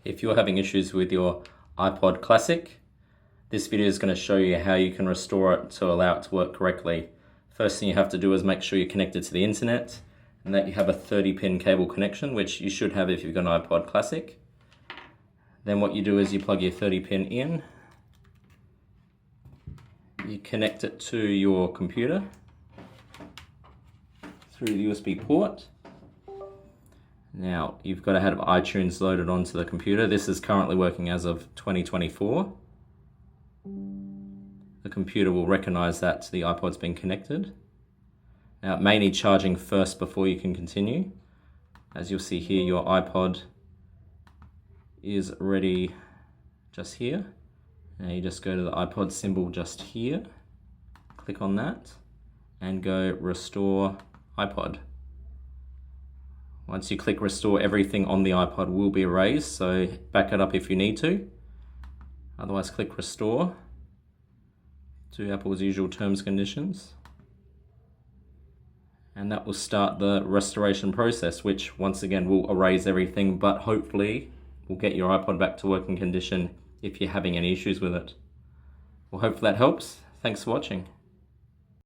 If you're having issues with your iPod Classic, this video is going to show you how you can restore it to allow it to work correctly. First thing you have to do is make sure you're connected to the internet and that you have a 30-pin cable connection, which you should have if you've got an iPod Classic. Then what you do is you plug your 30-pin in, you connect it to your computer through the USB port. Now, you've got to have iTunes loaded onto the computer. This is currently working as of 2024. The computer will recognize that the iPod's been connected. Now, it may need charging first before you can continue. As you'll see here, your iPod is ready just here. Now you just go to the iPod symbol just here, click on that, and go Restore iPod. Once you click restore, everything on the iPod will be erased, so back it up if you need to. Otherwise, click restore to Apple's usual terms and conditions. And that will start the restoration process, which once again will erase everything, but hopefully will get your iPod back to working condition if you're having any issues with it. Well, hopefully that helps. Thanks for watching.